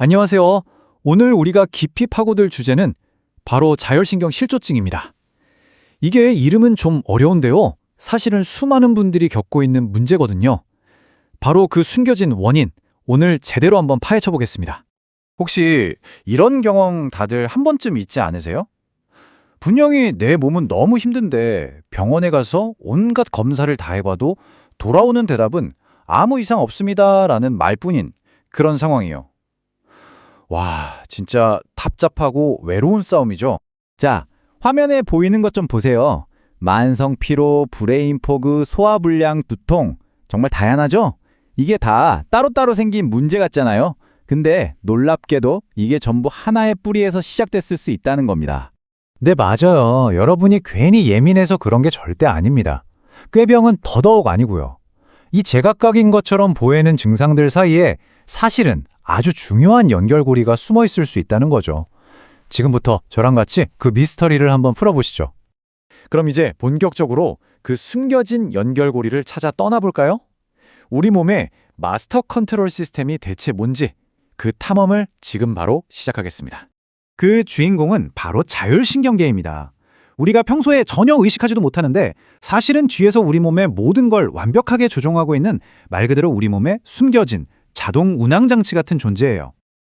안녕하세요. 오늘 우리가 깊이 파고들 주제는 바로 자율신경 실조증입니다. 이게 이름은 좀 어려운데요. 사실은 수많은 분들이 겪고 있는 문제거든요. 바로 그 숨겨진 원인, 오늘 제대로 한번 파헤쳐 보겠습니다. 혹시 이런 경험 다들 한 번쯤 있지 않으세요? 분명히 내 몸은 너무 힘든데 병원에 가서 온갖 검사를 다 해봐도 돌아오는 대답은 아무 이상 없습니다라는 말뿐인 그런 상황이에요. 와, 진짜 답답하고 외로운 싸움이죠. 자, 화면에 보이는 것 좀 보세요. 만성 피로, 브레인 포그, 소화불량, 두통. 정말 다양하죠? 이게 다 따로따로 생긴 문제 같잖아요. 근데 놀랍게도 이게 전부 하나의 뿌리에서 시작됐을 수 있다는 겁니다. 네, 맞아요. 여러분이 괜히 예민해서 그런 게 절대 아닙니다. 꾀병은 더더욱 아니고요. 이 제각각인 것처럼 보이는 증상들 사이에 사실은 아주 중요한 연결고리가 숨어 있을 수 있다는 거죠. 지금부터 저랑 같이 그 미스터리를 한번 풀어보시죠. 그럼 이제 본격적으로 그 숨겨진 연결고리를 찾아 떠나볼까요? 우리 몸의 마스터 컨트롤 시스템이 대체 뭔지 그 탐험을 지금 바로 시작하겠습니다. 그 주인공은 바로 자율신경계입니다. 우리가 평소에 전혀 의식하지도 못하는데 사실은 뒤에서 우리 몸의 모든 걸 완벽하게 조종하고 있는 말 그대로 우리 몸에 숨겨진 자동 운항장치 같은 존재예요.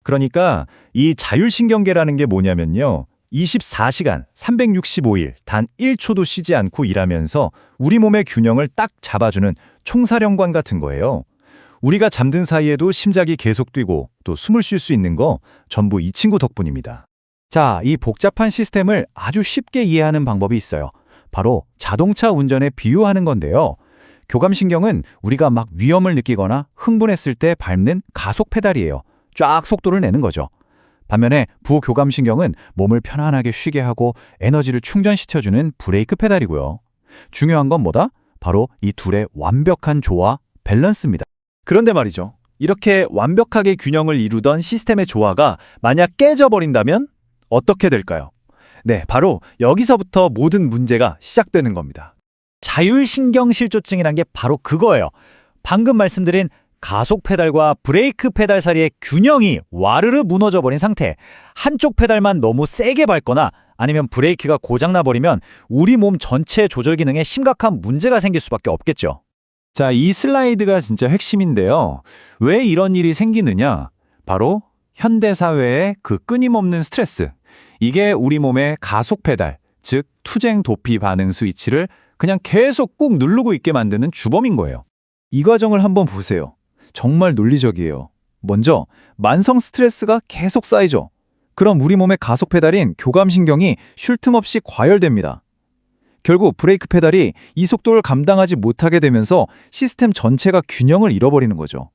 그러니까 이 자율신경계라는 게 뭐냐면요. 24시간 365일 단 1초도 쉬지 않고 일하면서 우리 몸의 균형을 딱 잡아주는 총사령관 같은 거예요. 우리가 잠든 사이에도 심장이 계속 뛰고 또 숨을 쉴 수 있는 거 전부 이 친구 덕분입니다. 자, 이 복잡한 시스템을 아주 쉽게 이해하는 방법이 있어요. 바로 자동차 운전에 비유하는 건데요. 교감신경은 우리가 막 위험을 느끼거나 흥분했을 때 밟는 가속 페달이에요. 쫙 속도를 내는 거죠. 반면에 부교감신경은 몸을 편안하게 쉬게 하고 에너지를 충전시켜주는 브레이크 페달이고요. 중요한 건 뭐다? 바로 이 둘의 완벽한 조화, 밸런스입니다. 그런데 말이죠. 이렇게 완벽하게 균형을 이루던 시스템의 조화가 만약 깨져버린다면 어떻게 될까요? 네, 바로 여기서부터 모든 문제가 시작되는 겁니다. 자율신경실조증이란 게 바로 그거예요. 방금 말씀드린 가속 페달과 브레이크 페달 사이의 균형이 와르르 무너져버린 상태. 한쪽 페달만 너무 세게 밟거나 아니면 브레이크가 고장나버리면 우리 몸 전체 조절 기능에 심각한 문제가 생길 수밖에 없겠죠. 자, 이 슬라이드가 진짜 핵심인데요. 왜 이런 일이 생기느냐? 바로 현대사회의 그 끊임없는 스트레스. 이게 우리 몸의 가속 페달, 즉 투쟁 도피 반응 스위치를 그냥 계속 꾹 누르고 있게 만드는 주범인 거예요. 이 과정을 한번 보세요. 정말 논리적이에요. 먼저 만성 스트레스가 계속 쌓이죠. 그럼 우리 몸의 가속 페달인 교감신경이 쉴 틈 없이 과열됩니다. 결국 브레이크 페달이 이 속도를 감당하지 못하게 되면서 시스템 전체가 균형을 잃어버리는 거죠.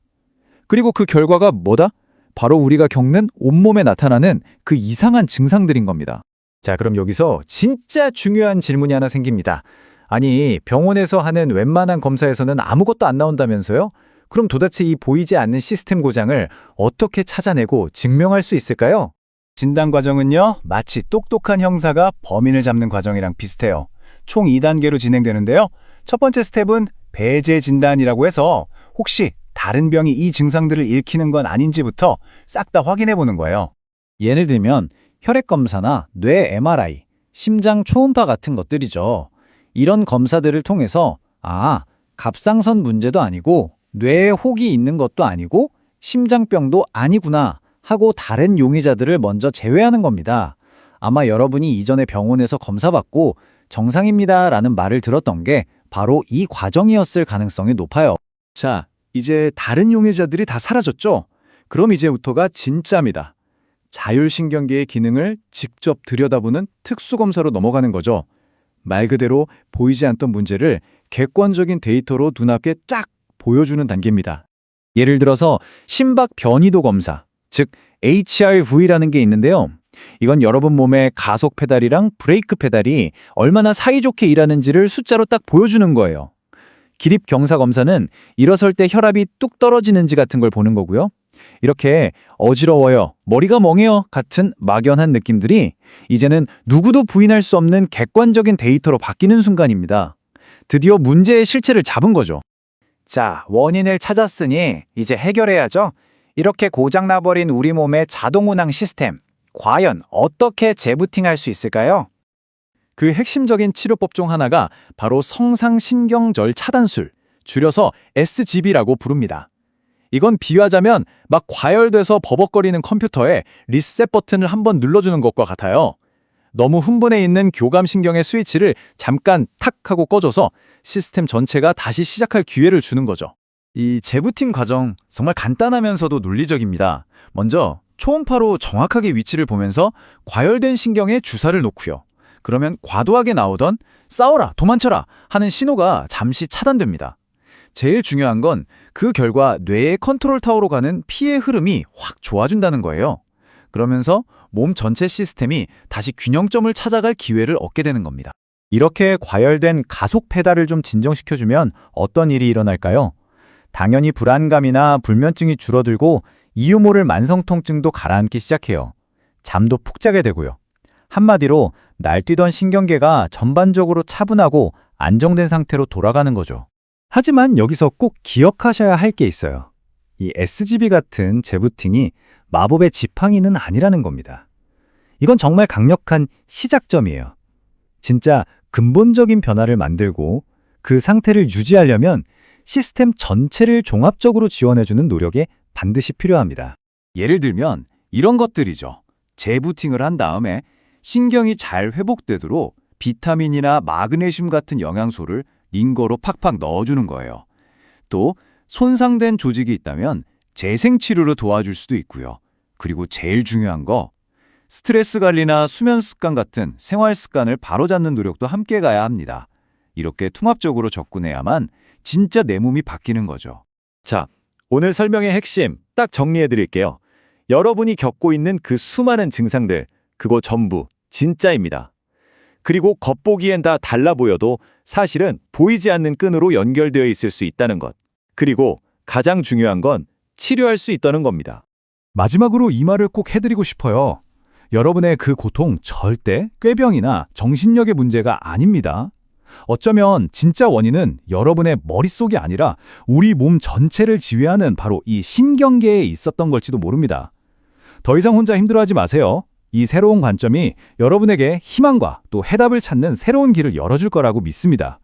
그리고 그 결과가 뭐다? 바로 우리가 겪는 온몸에 나타나는 그 이상한 증상들인 겁니다. 자, 그럼 여기서 진짜 중요한 질문이 하나 생깁니다. 아니, 병원에서 하는 웬만한 검사에서는 아무것도 안 나온다면서요? 그럼 도대체 이 보이지 않는 시스템 고장을 어떻게 찾아내고 증명할 수 있을까요? 진단 과정은요, 마치 똑똑한 형사가 범인을 잡는 과정이랑 비슷해요. 총 2단계로 진행되는데요. 첫 번째 스텝은 배제 진단이라고 해서 혹시 다른 병이 이 증상들을 일으키는 건 아닌지부터 싹 다 확인해 보는 거예요. 예를 들면 혈액 검사나 뇌 MRI, 심장 초음파 같은 것들이죠. 이런 검사들을 통해서 갑상선 문제도 아니고 뇌에 혹이 있는 것도 아니고 심장병도 아니구나 하고 다른 용의자들을 먼저 제외하는 겁니다. 아마 여러분이 이전에 병원에서 검사받고 정상입니다 라는 말을 들었던 게 바로 이 과정이었을 가능성이 높아요. 자, 이제 다른 용의자들이 다 사라졌죠? 그럼 이제부터가 진짜입니다. 자율신경계의 기능을 직접 들여다보는 특수검사로 넘어가는 거죠. 말 그대로 보이지 않던 문제를 객관적인 데이터로 눈앞에 쫙 보여주는 단계입니다. 예를 들어서 심박 변이도 검사, 즉 HRV라는 게 있는데요. 이건 여러분 몸의 가속 페달이랑 브레이크 페달이 얼마나 사이좋게 일하는지를 숫자로 딱 보여주는 거예요. 기립 경사 검사는 일어설 때 혈압이 뚝 떨어지는지 같은 걸 보는 거고요. 이렇게 어지러워요, 머리가 멍해요 같은 막연한 느낌들이 이제는 누구도 부인할 수 없는 객관적인 데이터로 바뀌는 순간입니다. 드디어 문제의 실체를 잡은 거죠. 자, 원인을 찾았으니 이제 해결해야죠. 이렇게 고장나버린 우리 몸의 자동운항 시스템, 과연 어떻게 재부팅할 수 있을까요? 그 핵심적인 치료법 중 하나가 바로 성상신경절 차단술, 줄여서 SGB라고 부릅니다. 이건 비유하자면 막 과열돼서 버벅거리는 컴퓨터에 리셋 버튼을 한번 눌러주는 것과 같아요. 너무 흥분해 있는 교감신경의 스위치를 잠깐 탁 하고 꺼줘서 시스템 전체가 다시 시작할 기회를 주는 거죠. 이 재부팅 과정 정말 간단하면서도 논리적입니다. 먼저 초음파로 정확하게 위치를 보면서 과열된 신경에 주사를 놓고요. 그러면 과도하게 나오던 싸워라, 도망쳐라 하는 신호가 잠시 차단됩니다. 제일 중요한 건 그 결과 뇌의 컨트롤 타워로 가는 피의 흐름이 확 좋아진다는 거예요. 그러면서 몸 전체 시스템이 다시 균형점을 찾아갈 기회를 얻게 되는 겁니다. 이렇게 과열된 가속 페달을 좀 진정시켜주면 어떤 일이 일어날까요? 당연히 불안감이나 불면증이 줄어들고 이유 모를 만성 통증도 가라앉기 시작해요. 잠도 푹 자게 되고요. 한마디로 날뛰던 신경계가 전반적으로 차분하고 안정된 상태로 돌아가는 거죠. 하지만 여기서 꼭 기억하셔야 할 게 있어요. 이 SGB 같은 재부팅이 마법의 지팡이는 아니라는 겁니다. 이건 정말 강력한 시작점이에요. 진짜 근본적인 변화를 만들고 그 상태를 유지하려면 시스템 전체를 종합적으로 지원해주는 노력이 반드시 필요합니다. 예를 들면 이런 것들이죠. 재부팅을 한 다음에 신경이 잘 회복되도록 비타민이나 마그네슘 같은 영양소를 링거로 팍팍 넣어주는 거예요. 또 손상된 조직이 있다면 재생치료로 도와줄 수도 있고요. 그리고 제일 중요한 거, 스트레스 관리나 수면 습관 같은 생활 습관을 바로잡는 노력도 함께 가야 합니다. 이렇게 통합적으로 접근해야만 진짜 내 몸이 바뀌는 거죠. 자, 오늘 설명의 핵심 딱 정리해 드릴게요. 여러분이 겪고 있는 그 수많은 증상들, 그거 전부 진짜입니다. 그리고 겉보기엔 다 달라 보여도 사실은 보이지 않는 끈으로 연결되어 있을 수 있다는 것. 그리고 가장 중요한 건 치료할 수 있다는 겁니다. 마지막으로 이 말을 꼭 해드리고 싶어요. 여러분의 그 고통 절대 꾀병이나 정신력의 문제가 아닙니다. 어쩌면 진짜 원인은 여러분의 머릿속이 아니라 우리 몸 전체를 지휘하는 바로 이 신경계에 있었던 걸지도 모릅니다. 더 이상 혼자 힘들어하지 마세요. 이 새로운 관점이 여러분에게 희망과 또 해답을 찾는 새로운 길을 열어줄 거라고 믿습니다.